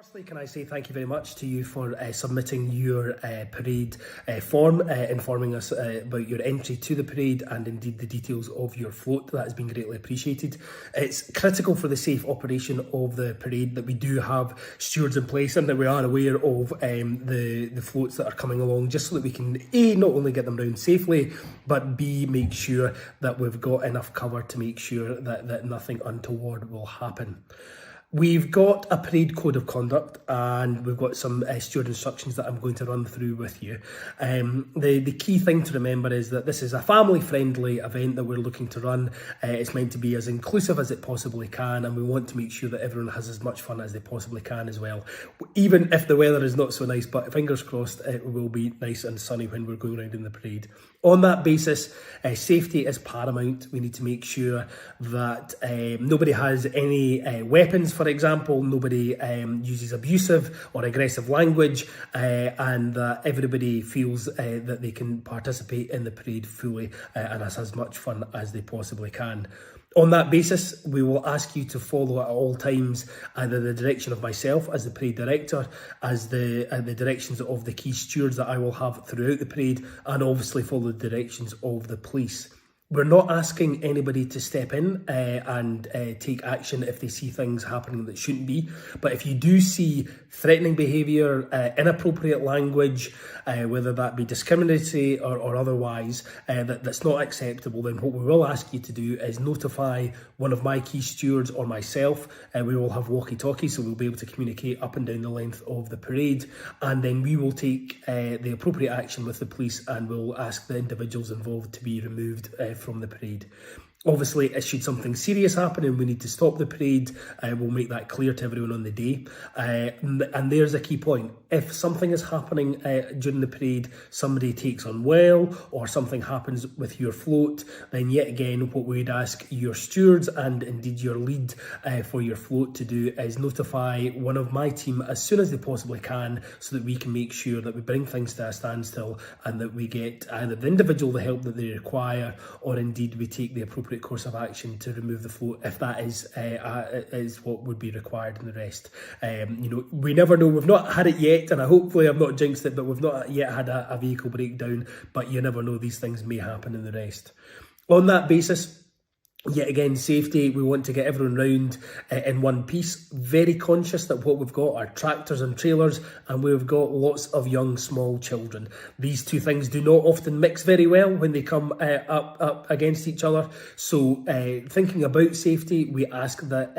Firstly, can I say thank you very much to you for submitting your parade form, informing us about your entry to the parade and indeed the details of your float. That has been greatly appreciated. It's critical for the safe operation of the parade that we do have stewards in place and that we are aware of the floats that are coming along, just so that we can A, not only get them round safely, but B, make sure that we've got enough cover to make sure that nothing untoward will happen. We've got a parade code of conduct and we've got some steward instructions that I'm going to run through with you. The key thing to remember is that this is a family-friendly event that we're looking to run. It's meant to be as inclusive as it possibly can, and we want to make sure that everyone has as much fun as they possibly can as well. Even if the weather is not so nice, but fingers crossed it will be nice and sunny when we're going around in the parade. On that basis, safety is paramount. We need to make sure that nobody has any weapons, for example, nobody uses abusive or aggressive language, and that everybody feels that they can participate in the parade fully and has as much fun as they possibly can. On that basis, we will ask you to follow at all times either the direction of myself as the parade director, as the directions of the key stewards that I will have throughout the parade, and obviously follow the directions of the police. We're not asking anybody to step in and take action if they see things happening that shouldn't be. But if you do see threatening behaviour, inappropriate language, whether that be discriminatory or otherwise, that's not acceptable, then what we will ask you to do is notify one of my key stewards or myself. We will have walkie-talkies, so we'll be able to communicate up and down the length of the parade. And then we will take the appropriate action with the police and we'll ask the individuals involved to be removed from the parade. Obviously, should something serious happen and we need to stop the parade, we'll make that clear to everyone on the day. And there's a key point. If something is happening during the parade, somebody takes unwell or something happens with your float, then yet again, what we'd ask your stewards and indeed your lead for your float to do is notify one of my team as soon as they possibly can, so that we can make sure that we bring things to a standstill and that we get either the individual the help that they require, or indeed we take the appropriate course of action to remove the float if that is what would be required in the rest. We never know. We've not had it yet, and hopefully I've not jinxed it, but we've not yet had a vehicle breakdown, but you never know, these things may happen in the rest. On that basis, yet again, safety, we want to get everyone round in one piece, very conscious that what we've got are tractors and trailers, and we've got lots of young, small children. These two things do not often mix very well when they come up against each other. So thinking about safety, we ask that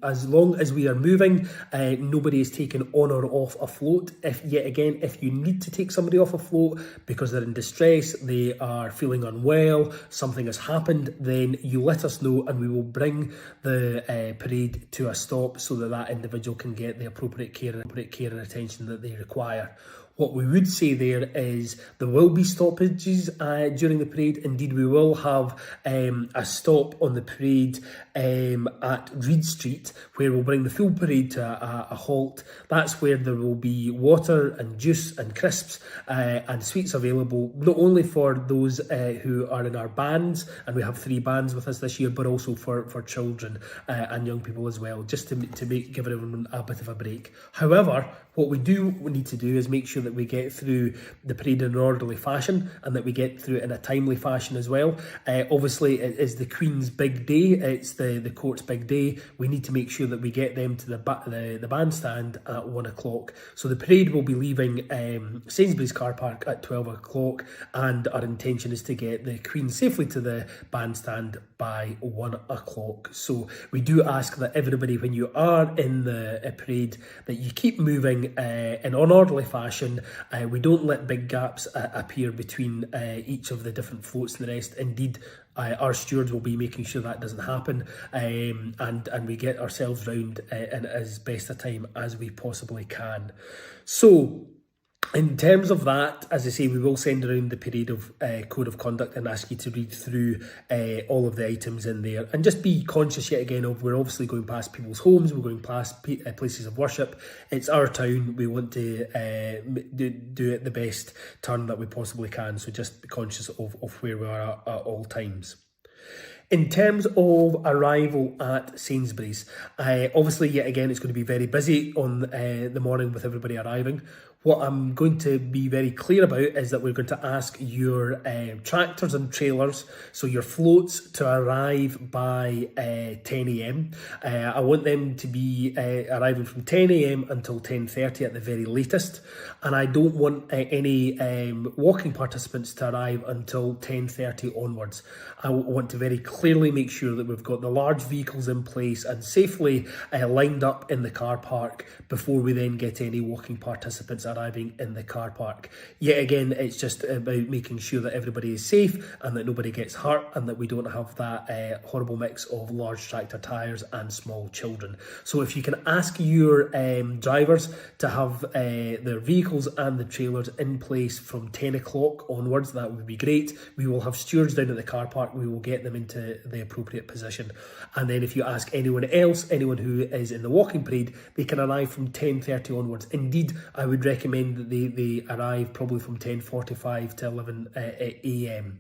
as long as we are moving, nobody is taken on or off a float. If you need to take somebody off a float because they're in distress, they are feeling unwell, something has happened, then you let us know and we will bring the parade to a stop so that individual can get the appropriate care and attention that they require. What we would say there is there will be stoppages during the parade. Indeed, we will have a stop on the parade at Reed Street, where we'll bring the full parade to a halt. That's where there will be water and juice and crisps and sweets available, not only for those who are in our bands, and we have 3 bands with us this year, but also for children and young people as well, just to give everyone a bit of a break. However, what we need to do is make sure that we get through the parade in an orderly fashion and that we get through it in a timely fashion as well. Obviously, it is the Queen's big day. It's the court's big day. We need to make sure that we get them to the bandstand at 1 o'clock. So the parade will be leaving Sainsbury's car park at 12 o'clock, and our intention is to get the Queen safely to the bandstand by 1 o'clock. So we do ask that everybody, when you are in the parade, that you keep moving in an orderly fashion. We don't let big gaps appear between each of the different floats and the rest. Indeed, our stewards will be making sure that doesn't happen, and we get ourselves round in as best a time as we possibly can. So, in terms of that, as I say, we will send around the parade of code of conduct and ask you to read through all of the items in there, and just be conscious yet again of, we're obviously going past people's homes, we're going past places of worship. It's our town. We want to do it the best turn that we possibly can, so just be conscious of where we are at all times. In terms of arrival at Sainsbury's, obviously, yet again, it's going to be very busy on the morning with everybody arriving. What I'm going to be very clear about is that we're going to ask your tractors and trailers, so your floats, to arrive by 10 a.m. I want them to be arriving from 10 a.m. until 10:30 at the very latest, and I don't want any walking participants to arrive until 10:30 onwards. I want to very clearly make sure that we've got the large vehicles in place and safely lined up in the car park before we then get any walking participants arriving in the car park. Yet again, it's just about making sure that everybody is safe and that nobody gets hurt and that we don't have that horrible mix of large tractor tyres and small children. So if you can ask your drivers to have their vehicles and the trailers in place from 10 o'clock onwards, that would be great. We will have stewards down at the car park. We will get them into the appropriate position. And then if you ask anyone else, anyone who is in the walking parade, they can arrive from 10:30 onwards. Indeed, I would recommend that they arrive probably from 10:45 to 11 a.m.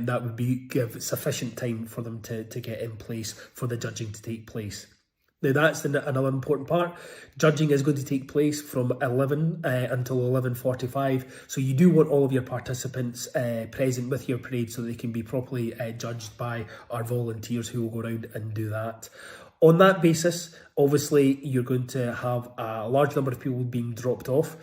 That would give sufficient time for them to get in place for the judging to take place. Now that's another important part. Judging is going to take place from 11 until 11:45. So you do want all of your participants present with your parade so they can be properly judged by our volunteers who will go around and do that. On that basis, obviously, you're going to have a large number of people being dropped off.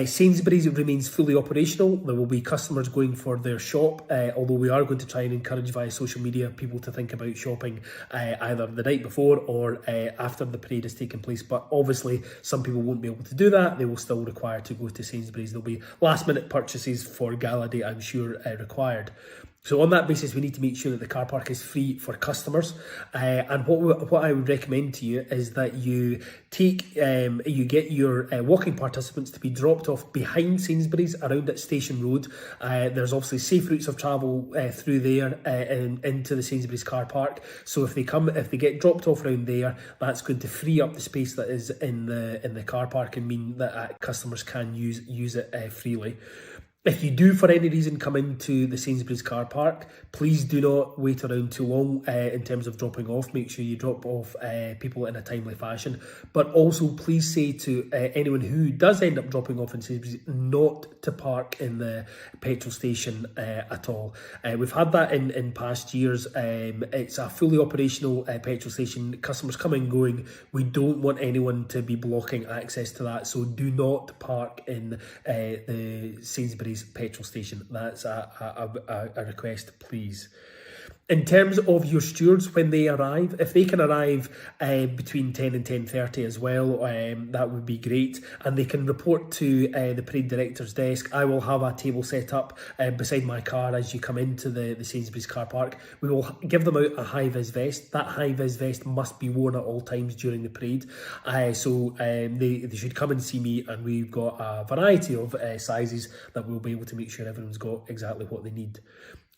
Sainsbury's remains fully operational. There will be customers going for their shop, although we are going to try and encourage via social media people to think about shopping either the night before or after the parade has taken place. But obviously, some people won't be able to do that. They will still require to go to Sainsbury's. There'll be last minute purchases for Gala Day, I'm sure, required. So on that basis, we need to make sure that the car park is free for customers. And what I would recommend to you is that you get your walking participants to be dropped off behind Sainsbury's around at Station Road. There's obviously safe routes of travel through there and into the Sainsbury's car park. So if they get dropped off around there, that's going to free up the space that is in the car park and mean that customers can use it freely. If you do, for any reason, come into the Sainsbury's car park, please do not wait around too long in terms of dropping off. Make sure you drop off people in a timely fashion. But also, please say to anyone who does end up dropping off in Sainsbury's not to park in the petrol station at all. We've had that in past years. It's a fully operational petrol station. Customers come and going. We don't want anyone to be blocking access to that. So do not park in the Sainsbury's petrol station. That's a request, please. In terms of your stewards, when they arrive, if they can arrive between 10 and 10:30 as well, that would be great. And they can report to the parade director's desk. I will have a table set up beside my car as you come into the Sainsbury's car park. We will give them out a high-vis vest. That high-vis vest must be worn at all times during the parade. So they should come and see me, and we've got a variety of sizes that we'll be able to make sure everyone's got exactly what they need.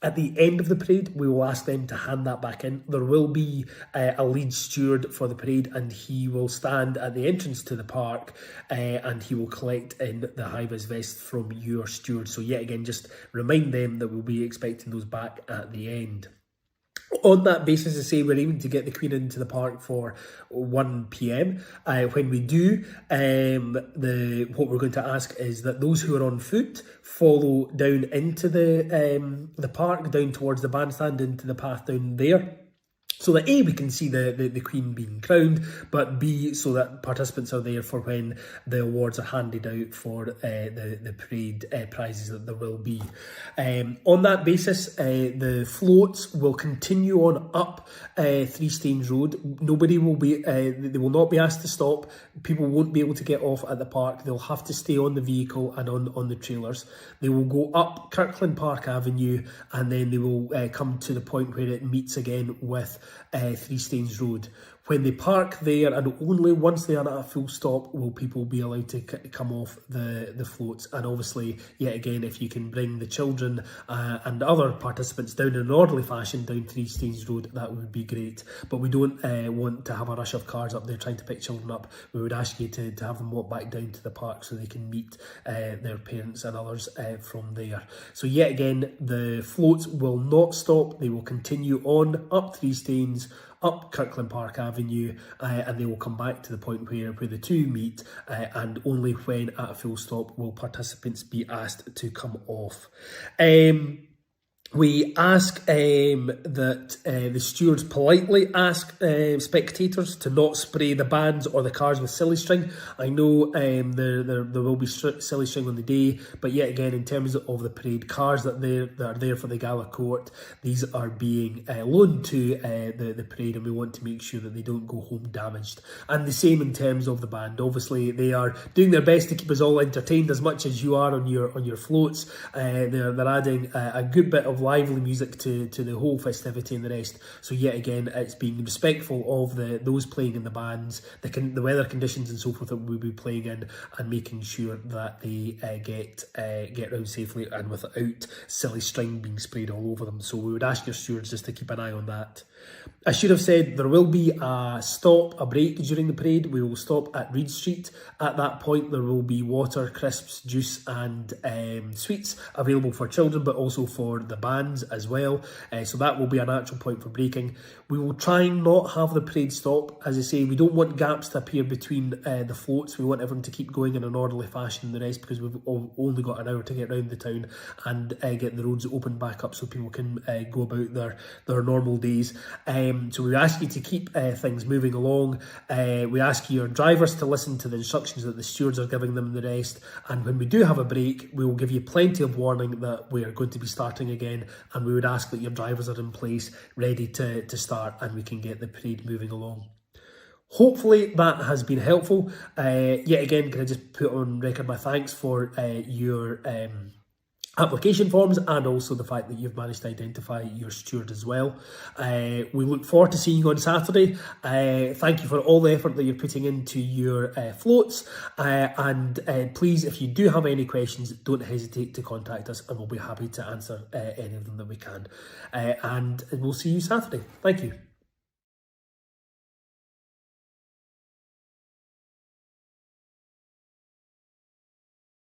At the end of the parade, we will ask them to hand that back in. There will be a lead steward for the parade, and he will stand at the entrance to the park and he will collect in the high-vis vest from your steward. So yet again, just remind them that we'll be expecting those back at the end. On that basis, I say we're aiming to get the Queen into the park for 1 p.m. When we do, what we're going to ask is that those who are on foot follow down into the park, down towards the bandstand, into the path down there. So that A, we can see the Queen being crowned, but B, so that participants are there for when the awards are handed out for the parade prizes that there will be. On that basis, the floats will continue on up Three Staines Road. Nobody will be, they will not be asked to stop. People won't be able to get off at the park. They'll have to stay on the vehicle and on the trailers. They will go up Kirkland Park Avenue, and then they will come to the point where it meets again with Three Staines Road. When they park there, and only once they are at a full stop, will people be allowed to come off the floats. And obviously, yet again, if you can bring the children and other participants down in an orderly fashion down Three Staines Road, that would be great. But we don't want to have a rush of cars up there trying to pick children up. We would ask you to have them walk back down to the park so they can meet their parents and others from there. So yet again, the floats will not stop. They will continue on up Three Staines, up Kirkland Park Avenue, and they will come back to the point where the two meet, and only when at a full stop will participants be asked to come off. We ask that the stewards politely ask spectators to not spray the bands or the cars with silly string. I know there will be silly string on the day, but yet again, in terms of the parade, cars that are there for the gala court, these are being loaned to the parade, and we want to make sure that they don't go home damaged. And the same in terms of the band. Obviously, they are doing their best to keep us all entertained as much as you are on your floats. They're adding a good bit of lively music to the whole festivity and the rest. So yet again, it's being respectful of those playing in the bands, the weather conditions and so forth that we'll be playing in, and making sure that they get round safely and without silly string being sprayed all over them. So we would ask your stewards just to keep an eye on that. I should have said there will be a break during the parade. We will stop at Reed Street. At that point, there will be water, crisps, juice and sweets available for children, but also for the bands as well. So that will be a natural point for breaking. We will try and not have the parade stop. As I say, we don't want gaps to appear between the floats. We want everyone to keep going in an orderly fashion and the rest, because we've only got an hour to get around the town and get the roads opened back up so people can go about their normal days. So we ask you to keep things moving along. We ask your drivers to listen to the instructions that the stewards are giving them and the rest. And when we do have a break, we will give you plenty of warning that we are going to be starting again. And we would ask that your drivers are in place, ready to start, and we can get the parade moving along. Hopefully that has been helpful. Yet again, can I just put on record my thanks for your application forms, and also the fact that you've managed to identify your steward as well. We look forward to seeing you on Saturday. Thank you for all the effort that you're putting into your floats, and please, if you do have any questions, don't hesitate to contact us, and we'll be happy to answer any of them that we can. And we'll see you Saturday. Thank you.